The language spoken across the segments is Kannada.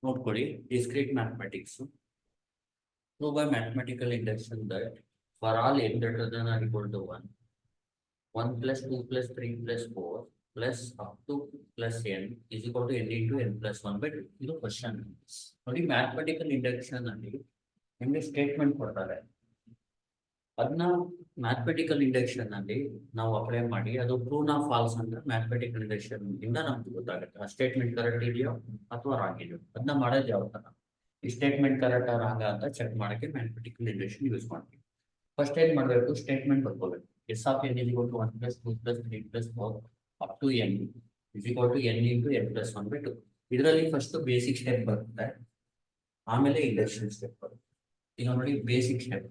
ನೋಡ್ಕೊಳ್ಳಿ discrete mathematics. Prove by mathematical induction that for all n greater than or equal to 1, 1 plus 2 plus 3 plus 4 plus up to plus n is equal to n into n plus 1 by 2. ಇದು ಕ್ವಶನ್ ನೋಡಿ. ಮ್ಯಾಥಮೆಟಿಕಲ್ ಇಂಡಕ್ಷನ್ ಅಲ್ಲಿ ನಿಮಗೆ ಸ್ಟೇಟ್ಮೆಂಟ್ ಕೊಡ್ತಾರೆ. ಅದನ್ನ ಮ್ಯಾಥಮೆಟಿಕಲ್ ಇಂಡಕ್ಷನ್ ಅಲ್ಲಿ ನಾವು ಅಪ್ಲೈ ಮಾಡಿ ಅದು ಟ್ರೂ ನಾ ಫಾಲ್ಸ್ ಅಂದ್ರೆ ಮ್ಯಾಥಮೆಟಿಕಲ್ ಇಂಡಕ್ಷನ್ ಇಂದ ನಮ್ಗೆ ಗೊತ್ತಾಗುತ್ತೆ ಆ ಸ್ಟೇಟ್ಮೆಂಟ್ ಕರೆಕ್ಟ್ ಇದೆಯೋ ಅಥವಾ ರಾಂಗ್ ಇದೆಯೋ. ಅದನ್ನ ಮಾಡೋದು ಯಾವ ತರ, ಈ ಸ್ಟೇಟ್ಮೆಂಟ್ ಕರೆಕ್ಟ್ ರಾಂಗ್ ಅಂತ ಚೆಕ್ ಮಾಡಕ್ಕೆ ಮ್ಯಾಥಮೆಟಿಕಲ್ ಇಂಡಕ್ಷನ್ ಯೂಸ್ ಮಾಡ್ತೀವಿ. ಫಸ್ಟ್ ಏನ್ ಮಾಡಬೇಕು, ಸ್ಟೇಟ್ಮೆಂಟ್ ಬರ್ಕೋಬೇಕು. S of N is equal to 1 plus 2 plus 3 plus 4 up to N is equal to N into N plus 1 by 2. ಇದರಲ್ಲಿ ಫಸ್ಟ್ ಬೇಸಿಕ್ ಸ್ಟೆಪ್ ಬರುತ್ತೆ, ಆಮೇಲೆ ಇಂಡಕ್ಷನ್ ಸ್ಟೆಪ್ ಬರುತ್ತೆ. ಈಗ ನೋಡಿ ಬೇಸಿಕ್ ಸ್ಟೆಪ್.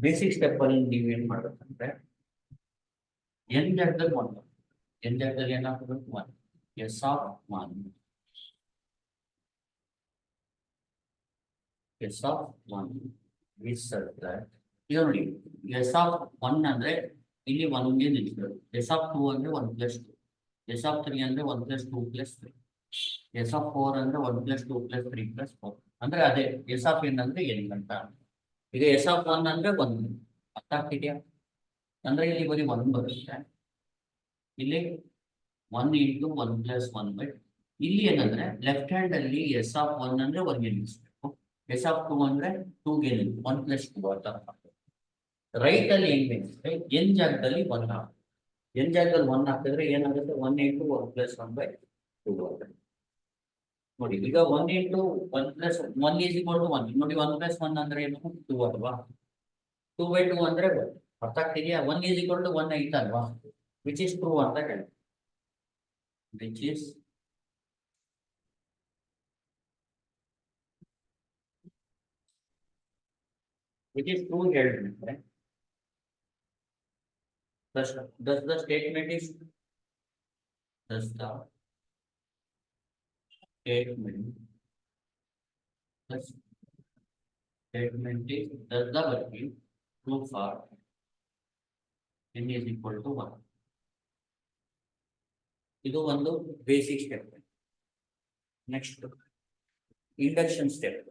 ಬೇಸಿಕ್ ಸ್ಟೆಪ್ ಅಲ್ಲಿ ನೀವೇನ್ ಮಾಡ್ಬೇಕಂದ್ರೆ ಎನ್ ಜಾಗದಲ್ಲಿ 1, ಎನ್ ಜಾಗದಲ್ಲಿ ಏನಾಗಬೇಕು 1, S of 1, S of 1 is such that ಈಗ ನೋಡಿ ಎಸ್ ಆಫ್ 1 ಅಂದ್ರೆ ಇಲ್ಲಿ 1 ಗೆ ನಿಲ್ಲಿಸಬೇಕು. ಎಸ್ ಆಫ್ 2 ಅಂದ್ರೆ 1 plus 2, ಎಸ್ ಆಫ್ 3 ಅಂದ್ರೆ 1 plus 2 plus 3, ಎಸ್ ಆಫ್ 4 ಅಂದ್ರೆ 1 plus 2 plus 3 plus 4 ಅಂದ್ರೆ ಅದೇ ಎಸ್ ಆಫ್ ಎನ್ ಅಂದ್ರೆ ಎನ್ ಅಂತ. ಈಗ ಎಸ್ ಆಫ್ 1 ಅಂದ್ರೆ 1 ಅರ್ಥ ಆಗ್ತಿದ್ಯಾ? ಅಂದ್ರೆ ಇಲ್ಲಿ ಬರೀ 1 ಬರುತ್ತೆ, ಇಲ್ಲಿ 1 ಇಂಟು 1 ಪ್ಲಸ್ 1 ಬೈ. ಇಲ್ಲಿ ಏನಂದ್ರೆ ಲೆಫ್ಟ್ ಹ್ಯಾಂಡ್ ಅಲ್ಲಿ ಎಸ್ ಆಫ್ 1 ಅಂದ್ರೆ 1 ಗೆ ನಿಲ್ಲಿಸಬೇಕು, ಎಸ್ ಆಫ್ 2 ಅಂದ್ರೆ 2 ಗೆ 1 ಪ್ಲಸ್ 2 ಅಂತ. ರೈಟ್ ಅಲ್ಲಿ ಏನ್ ಬೇಕಂದ್ರೆ ಎನ್ ಜಾಗದಲ್ಲಿ 1 ಹಾಕಿ, ಎನ್ ಜಾಗದಲ್ಲಿ 1 ಹಾಕಿದ್ರೆ ಏನಾಗುತ್ತೆ 1 ಇಂಟು 1 ಪ್ಲಸ್ 1 ಬೈ 2 ಆಗುತ್ತೆ. ನೋಡಿ ಈಗ 1 into 1 plus 1 is equal to 1. ನೋಡಿ 1 ಪ್ಲಸ್ 1 ಅಂದ್ರೆ ಏನು 2 ಅಲ್ವಾ, 2 ಬೈ 2 ಅಂದ್ರೆ 1. ಅರ್ಥ ಆಗ್ತಿದೆಯಾ? 1 ಈಸ್ ಈಕ್ವಲ್ ಟು 1 ಐತಲ್ವಾ, ವಿಚ್ ಇಸ್ ಟ್ರೂ ಅಂತ ಹೇಳಿ, ವಿಚ್ ಇಸ್ ಟ್ರೂ ಹೇಳಿದ್ರೆ does the statement is does the statement is does the working true for n is equal to 1. ಇದು ಒಂದು basic step. Next induction step.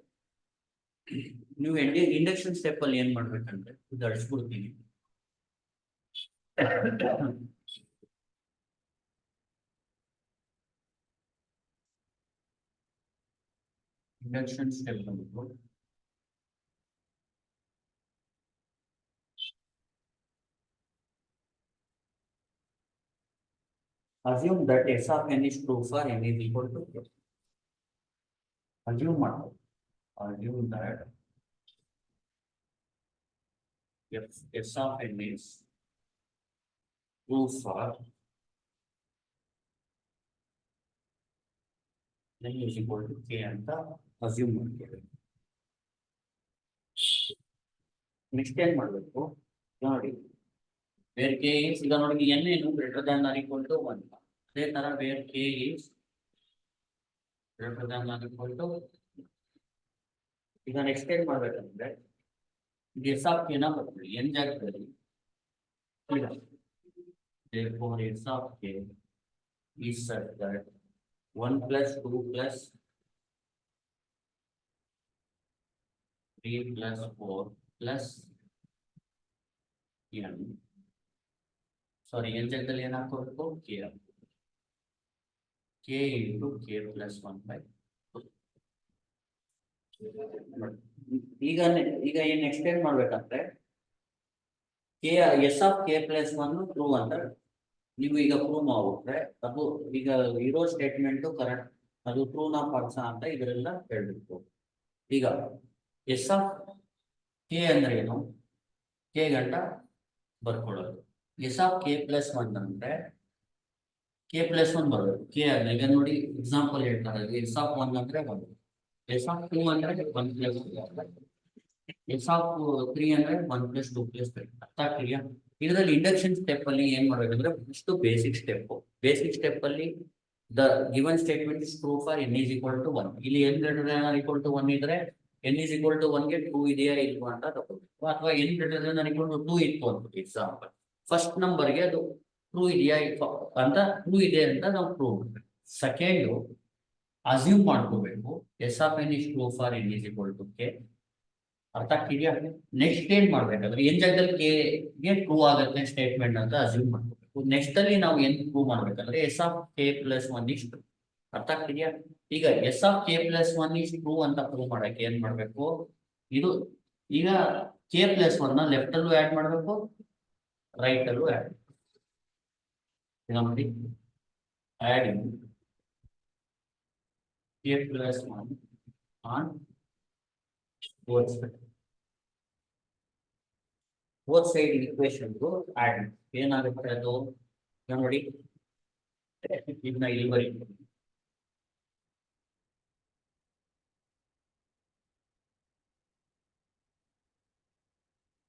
ನೀವು ಇಂಡಕ್ಷನ್ ಸ್ಟೆಪ್ ಅಲ್ಲಿ ಏನ್ ಮಾಡ್ಬೇಕಂದ್ರೆ ಇದು ಅಳಿಸ್ಬಿಡ್ತೀನಿ. ಇಂಡಕ್ಷನ್ ಸ್ಟೆಪ್ ಬಂದ್ಬಿಟ್ಟು assume that s of n is true for n is equal to n. Assume that if s of n is true for n is equal to k ಅಂತ assume ಮಾಡ್ತೀವಿ. ನೆಕ್ಸ್ಟ್ ಏನ್ ಮಾಡಬೇಕು ನೋಡಿ, where k is ಈಗ ನೋಡಿ n ಏನು greater than or equal to 1. ಅದೇ ತರ where k is greater than or equal to, ಈಗ ನೆಕ್ಸ್ಟ್ ಏನ್ ಮಾಡ್ಬೇಕಂದ್ರೆ s of k ನ ಬರ್ತೀವಿ n ಜಾಗದಲ್ಲಿ. therefore s of k is such that 1 plus 2 plus 3 plus 4 plus n, sorry n ಜಾಗದಲ್ಲಿ ಏನು ಹಾಕೋಬೇಕು k into k plus 1 by. ಈಗ ಏನ್ ನೆಕ್ಸ್ಟ್ ಏನ್ ಮಾಡ್ಬೇಕಂದ್ರೆ S of K plus 1 true ಅಂತ ನೀವು ಈಗ ಪ್ರೂವ್ ಮಾಡ್ಬಿಟ್ರೆ ಅದು ಈಗ ಇರೋ ಸ್ಟೇಟ್ಮೆಂಟ್ ಕರೆಕ್ಟ್, ಅದು ಟ್ರೂ ನಾ ಫಾಲ್ಸ್ ಅಂತ ಇದರೆಲ್ಲ ಹೇಳ್ಬೇಕು. ಈಗ ಎಸ್ ಆಫ್ ಕೆ ಅಂದ್ರೆ ಏನು, ಕೆ ಗಂಟ ಬರ್ಕೊಳ್ಳೋದು. ಎಸ್ ಆಫ್ ಕೆ ಪ್ಲಸ್ 1 ಅಂದ್ರೆ ಕೆ ಪ್ಲಸ್ 1 ಬರೋದು ಕೆ ಅಂದ್ರೆ. ಈಗ ನೋಡಿ ಎಕ್ಸಾಂಪಲ್ ಹೇಳ್ತಾರೆ, ಎಸ್ ಆಫ್ 1 ಅಂದ್ರೆ 1, ಎಸ್ ಆಫ್ 2 ಅಂದ್ರೆ 1 ಪ್ಲಸ್ 2, ಎಸ್ ಆಫ್ 3 ಅಂದ್ರೆ 1 ಪ್ಲಸ್ 2 ಪ್ಲಸ್ 3. ಅರ್ಥ ಆಗ್ತಿದೆಯಾ? ಇದರಲ್ಲಿ ಇಂಡಕ್ಷನ್ ಸ್ಟೆಪ್ ಅಲ್ಲಿ ಏನ್ ಮಾಡ್ಬೇಕಂದ್ರೆ ಫಸ್ಟ್ ಬೇಸಿಕ್ ಸ್ಟೆಪ್ ಅಲ್ಲಿ the given statement is true for n is equal to 1. ಇಲ್ಲಿ n greater than or equal to 1 ಇದ್ರೆ n is equal to 1 ಗೆ 2 ಇದೆಯಾ ಇಲ್ವಾ ಅಂತ ತಗೋಬೇಕು, ಅಥವಾ n greater than or equal to 2 ಇತ್ತು ಅಂತ ಎಕ್ಸಾಂಪಲ್, ಫಸ್ಟ್ ನಂಬರ್ಗೆ ಅದು ಟ್ರೂ ಇದೆಯಾ ಅಂತ ಟ್ರೂ ಇದೆ ಅಂತ ನಾವು ಪ್ರೂವ್ ಮಾಡಬೇಕು. ಸೆಕೆಂಡು ಅಸ್ಯೂಮ್ ಮಾಡ್ಕೋಬೇಕು S of N is true for N is equal to K. ಅರ್ಥ ಆಗ್ತಿದೆಯಾ? ನೆಕ್ಸ್ಟ್ ಏನ್ ಮಾಡ್ಬೇಕಂದ್ರೆ ಏನ್ ಜಾಗದಲ್ಲಿ ಕೆ ಟ್ರೂ ಆಗುತ್ತೆ ಸ್ಟೇಟ್ಮೆಂಟ್ ಅಂತ ಅಸ್ಯೂಮ್ ಮಾಡ್ಕೋಬೇಕು. ನೆಕ್ಸ್ಟ್ ಅಲ್ಲಿ ನಾವು ಏನ್ ಪ್ರೂವ್ ಮಾಡ್ಬೇಕಂದ್ರೆ S of K plus one is true. ಅರ್ಥ ಆಗ್ತಿದೆಯಾ? ಈಗ S of K plus one is true ಅಂತ ಪ್ರೂವ್ ಮಾಡಕ್ಕೆ ಏನ್ ಮಾಡ್ಬೇಕು? ಇದು ಈಗ ಕೆ ಪ್ಲಸ್ ಒನ್ ಲೆಫ್ಟ್ ಅಲ್ಲೂ ಆಡ್ ಮಾಡ್ಬೇಕು, ರೈಟ್ ಅಲ್ಲೂ ಆಡ್ ನೋಡಿ. Adding K plus one on both side. Both side equation add ಏನಾಗುತ್ತೆ ಅದು ನೋಡಿ. ಇದನ್ನ ಇಲ್ಲಿ ಬರೀ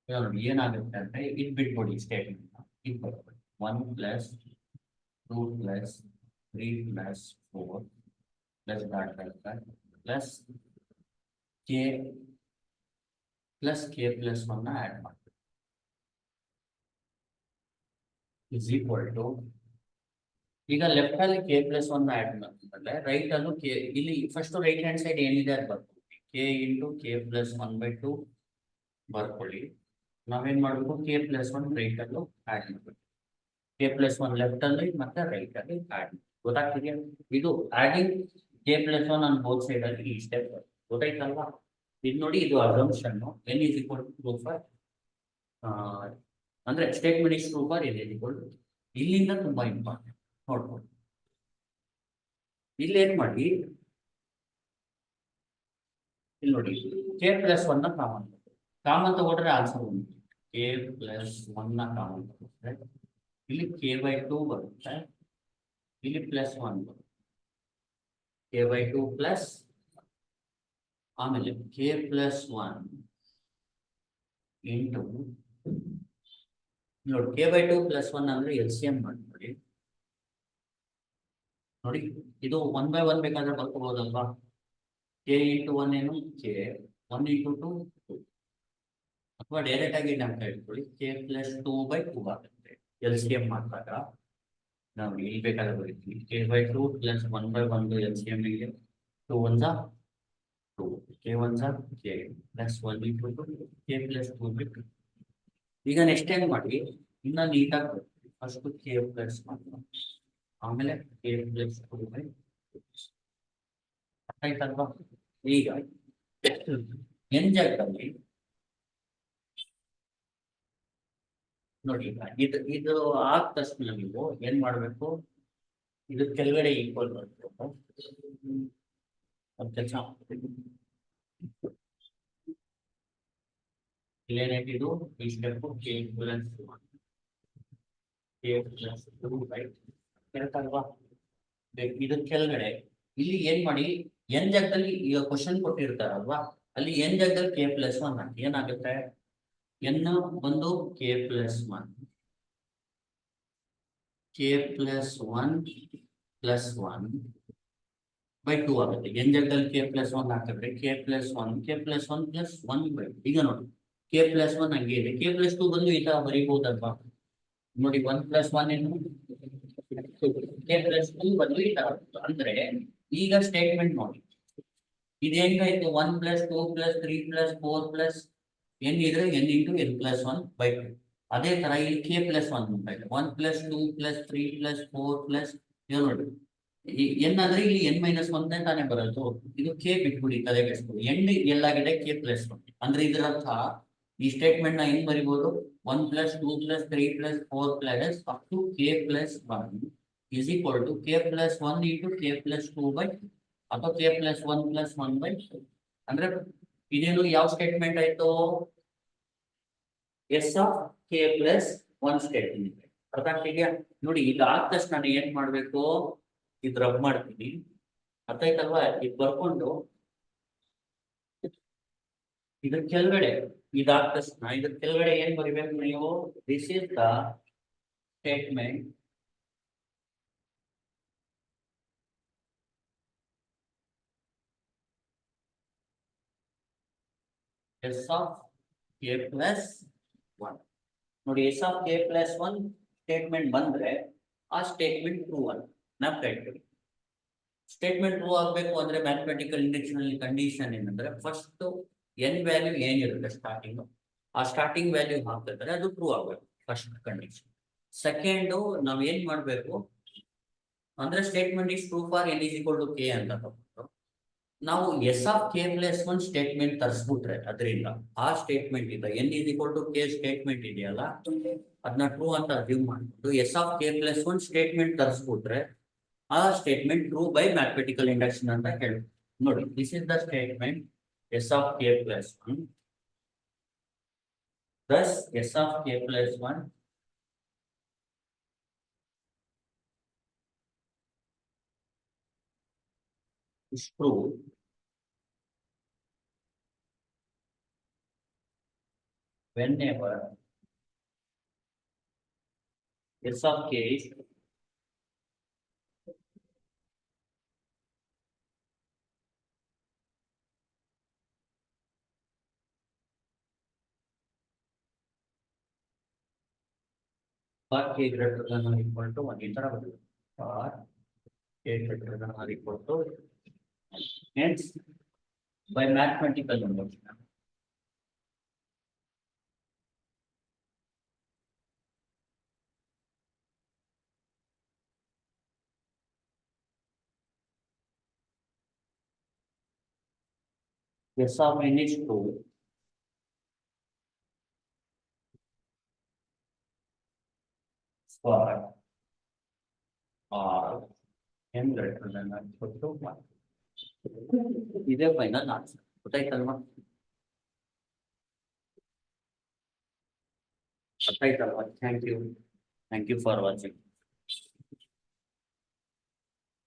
ನೋಡಿ ಏನಾಗುತ್ತೆ ಅಂದ್ರೆ ಇದು ಬಿಟ್ಕೊಡಿ ಸ್ಟೇಟ್ಮೆಂಟ್. ಇದು ಬರ್ತದೆ 1 plus 2 plus 3 plus 4 plus plus K plus one add ಮಾಡ್ತೀವಿ ಇಸ್ ಈಕ್ವಲ್ ಟು. ಈಗ ಲೆಫ್ಟ್ ಅಲ್ಲಿ ಕೆ ಪ್ಲಸ್ ಒನ್ ಆಡ್ ಮಾಡ್ತಿದ್ರೆ ರೈಟ್ ಅಲ್ಲೂ ಕೆ, ಇಲ್ಲಿ ಫಸ್ಟ್ ರೈಟ್ ಹ್ಯಾಂಡ್ ಸೈಡ್ ಏನಿದೆ ಅದು ಬರ್ಕೊಳ್ಳಿ. K into K plus one by two ಬರ್ಕೊಳ್ಳಿ. ನಾವೇನ್ ಮಾಡ್ಬೇಕು? ಕೆ ಪ್ಲಸ್ ಒನ್ ರೈಟ್ ಅಲ್ಲೂ ಆಡ್ ಮಾಡ್ಬೇಕು. ಕೆ ಪ್ಲಸ್ ಒನ್ ಲೆಫ್ಟ್ ಅಲ್ಲಿ ಮತ್ತೆ ರೈಟ್ ಅಲ್ಲಿ ಆಡ್. ಗೊತ್ತಾಗ್ತಿದೆಯಾ? ಇದು adding K plus one on both side ಅಲ್ಲಿ ಈ ಸ್ಟೆಪ್ ಗೊತ್ತಾಯ್ತಲ್ವಾ? ಇದು ನೋಡಿ, ಇದು assumption N is equal to true for ಅಂದ್ರೆ statement is true for N is equal to. ಇಲ್ಲಿಂದ ತುಂಬಾ ಇಂಪಾರ್ಟೆಂಟ್ ನೋಡ್ಬೋದು. ಇಲ್ಲಿ ಏನ್ ಮಾಡಿ, ಇಲ್ಲಿ ನೋಡಿ ಕೆ ಪ್ಲಸ್ ಒನ್ ನ ಕಾಮನ್ ತಗೊಂಡ್ರೆ ಆನ್ಸರ್ ಒಂದು. ಕೆ ಪ್ಲಸ್ ಒನ್ ನ ಕಾಮನ್ ತಗೊಂಡ್ರೆ ಇಲ್ಲಿ ಕೆ ಬೈ ಟೂ ಬರುತ್ತೆ, ಇಲ್ಲಿ ಪ್ಲಸ್ ಒನ್ ಬರುತ್ತೆ. ಕೆ ಬೈ ಟೂ ಪ್ಲಸ್ ಆಮೇಲೆ ಕೆ ಪ್ಲಸ್ ಒನ್ ಇಂಟು ನೋಡಿ K by two plus one ಅಂದ್ರೆ ಎಲ್ ಸಿ ಎಂ ಮಾಡ್ಕೊಳ್ಳಿ. ನೋಡಿ ಇದು 1 ಬೈ 1 ಬೇಕಾದ್ರೆ ಬರ್ಕೋಬಹುದಲ್ವಾ? ಕೆ ಇಂಟು ಒನ್ ಏನು ಕೆ, 1 ಇಂಟು 2 ಅಥವಾ ಡೈರೆಕ್ಟ್ ಆಗಿ ಅಂತ ಹೇಳ್ಕೊಳ್ಳಿ ಕೆ ಪ್ಲಸ್ 2 ಬೈ 2 ಆಗುತ್ತೆ ಎಲ್ ಸಿ ಎಂ ಮಾಡಿದಾಗ. ನಾವು ಇಲ್ಲಿ ಬೇಕಾದ್ರೆ ಬರೀತೀವಿ K by 2 plus 1 by 1 L C M ಗೆ 2 1 ಜಾ 2 ಕೆ 1 ಜಾ K plus 1 into 2 K plus 2 by 2. ಈಗ ನೆಕ್ಸ್ಟ್ ಏನ್ ಮಾಡಿ, ಇನ್ನ ನೀಟಾಗಿ ಬರ್ತೀವಿ. ಫಸ್ಟ್ ಕೆ ಪ್ಲಸ್ 1 ಆಮೇಲೆ ಕೆ ಪ್ಲಸ್ 2 ಬೈ 2 ಆಯ್ತಲ್ವಾ? ಈಗ ಎನ್ ಜಾಗದಲ್ಲಿ ನೋಡಿ ಇದು ಆದ ತಕ್ಷಣ ನೀವು ಏನ್ ಮಾಡ್ಬೇಕು? ಇದು ಕೆಳಗಡೆ ಈಕ್ವಲ್ ಮಾಡ್ಬೇಕು. ಒಂದು ಕೆಲಸ ಇಲ್ಲೇನಾಯ್ತು? ಈ step K plus K plus 2 by correct ಅಲ್ವಾ? ಇದ್ರ ಕೆಳಗಡೆ ಇಲ್ಲಿ ಏನ್ ಮಾಡಿ, ಎನ್ ಜಾಗದಲ್ಲಿ ಈಗ ಕ್ವಶನ್ ಕೊಟ್ಟಿರ್ತಾರಲ್ವಾ, ಅಲ್ಲಿ ಎನ್ ಜಾಗದಲ್ಲಿ ಕೆ ಪ್ಲಸ್ ಒನ್ ಹಾಕಿ ಏನಾಗುತ್ತೆ? ಎನ್ ಒಂದು K plus one, K plus one plus one by two ಆಗುತ್ತೆ. ಎನ್ ಜಾಗದಲ್ಲಿ ಕೆ ಪ್ಲಸ್ ಒನ್ ಹಾಕಿದ್ರೆ K plus one plus one by. ಈಗ ನೋಡಿ ಕೆ ಪ್ಲಸ್ ಒನ್ ಹಂಗೆ ಇದೆ, ಕೆ ಪ್ಲಸ್ ಟೂ ಬಂದು ಈ ತರ ಬರೀಬಹುದಲ್ವಾ? ನೋಡಿ 1 ಪ್ಲಸ್ 1 ಏನು ಕೆ ಪ್ಲಸ್ 2 ಬಂದು ಈ ತರ. ಅಂದ್ರೆ ಈಗ ಸ್ಟೇಟ್ಮೆಂಟ್ ನೋಡಿ, ಇದೇನಾಯ್ತು? 1 plus 2 plus 3 plus 4 plus N ಇದ್ರೆ N into N plus 1 by 2. ಅದೇ ತರ ಇಲ್ಲಿ ಕೆ ಪ್ಲಸ್ 1 ಅಂತ ಇದೆ 1 ಪ್ಲಸ್ 2 ಪ್ಲಸ್ 3 ಪ್ಲಸ್ 4 ಪ್ಲಸ್ ನೋಡಿ ಎನ್ ಅಂದ್ರೆ ಇಲ್ಲಿ ಎನ್ ಮೈನಸ್ 1 ತಾನೇ ಬರೋದು. ಇದು ಕೆ ಬಿಟ್ಬಿಡಿ, ತಲೆಗೆಡಿಸ್ಬಿಡಿ. ಎಂಡ್ ಎಲ್ಲಾಗಿದೆ ಕೆ ಪ್ಲಸ್ 1. ಅಂದ್ರೆ ಇದರ ಅರ್ಥ ಈ ಸ್ಟೇಟ್ಮೆಂಟ್ ನ ಹೆಂಗ್ ಬರಿಬಹುದು? 1 plus 2 plus 3 plus 4 plus up to K plus 1 is equal to k plus 1 into k plus 2 by 2 ಅಥವಾ k plus 1 plus 1 by 2. ಅಂದ್ರೆ ಇದೇನು ಯಾವ ಸ್ಟೇಟ್ಮೆಂಟ್ ಆಯ್ತು? S of K plus 1 statement. ಅರ್ಥ ಆಗ್ತಿದ್ಯಾ? ನೋಡಿ ಈಗ ಆದ ತಕ್ಷಣ ನಾನು ಏನ್ ಮಾಡ್ಬೇಕು? ಇದು ರಬ್ ಮಾಡ್ತೀನಿ. ಅರ್ಥ ಆಯ್ತಲ್ವಾ? ಇದು ಬರ್ಕೊಂಡು ಇದ್ರ ಕೆಳಗಡೆ ಇದಾದ ತಕ್ಷಣ ಇದ್ರ ಕೆಳಗಡೆ ಏನ್ ಬರಿಬೇಕು ನೀವು? This is the statement S of K plus 1. ನೋಡಿ S of K plus one statement ಬಂದ್ರೆ ಆ ಸ್ಟೇಟ್ಮೆಂಟ್ ಟ್ರೂ ಅಂತ ನೆನಪಿಟ್ಕೊಳ್ಳಿ. ಸ್ಟೇಟ್ಮೆಂಟ್ ಟ್ರೂ ಆಗಬೇಕು ಅಂದ್ರೆ ಮ್ಯಾಥಮೆಟಿಕಲ್ ಇಂಡಕ್ಷನ್ ಅಲ್ಲಿ ಕಂಡೀಷನ್ ಏನಂದ್ರೆ ಫಸ್ಟ್ ಎನ್ ವ್ಯಾಲ್ಯೂ ಏನಿರುತ್ತೆ ಸ್ಟಾರ್ಟಿಂಗ್, ಆ ಸ್ಟಾರ್ಟಿಂಗ್ ವ್ಯಾಲ್ಯೂ ಹಾಕಿದ್ರೆ ಅದು ಟ್ರೂ ಆಗಬೇಕು ಫಸ್ಟ್ ಕಂಡೀಷನ್. ಸೆಕೆಂಡು ನಾವ್ ಏನ್ ಮಾಡ್ಬೇಕು ಅಂದ್ರೆ statement is true for N is equal to K ಅಂತ ತಗೊಂಡು ನಾವು S of K plus one statement ತರಿಸ್ಬಿಟ್ರೆ ಅದರಿಂದ ಆ ಸ್ಟೇಟ್ಮೆಂಟ್ ಇದೆ N is equal to K statement ಇದೆಯಲ್ಲ ಅದನ್ನ ಟ್ರೂ ಅಂತ ಅಸ್ಯೂಮ್ ಮಾಡ್ಬಿಟ್ಟು S of K plus one statement ತರಿಸ್ಬಿಟ್ರೆ ಆ statement true by mathematical induction ಅಂತ ಹೇಳಿ. ನೋಡಿ this is the statement S of K plus one thus S of K plus one is true whenever S of k is for k greater than or equal to 1 ಈ ತರ ಬರುತ್ತೆ. For k greater than or equal to hence by mathematical induction S of n is true for r n greater than or equal to 1. ಇದೇ ಫೈನಲ್ ಆನ್ಸರ್. ಗೊತ್ತಾಯ್ತಲ್ವಾ? Thank you for watching.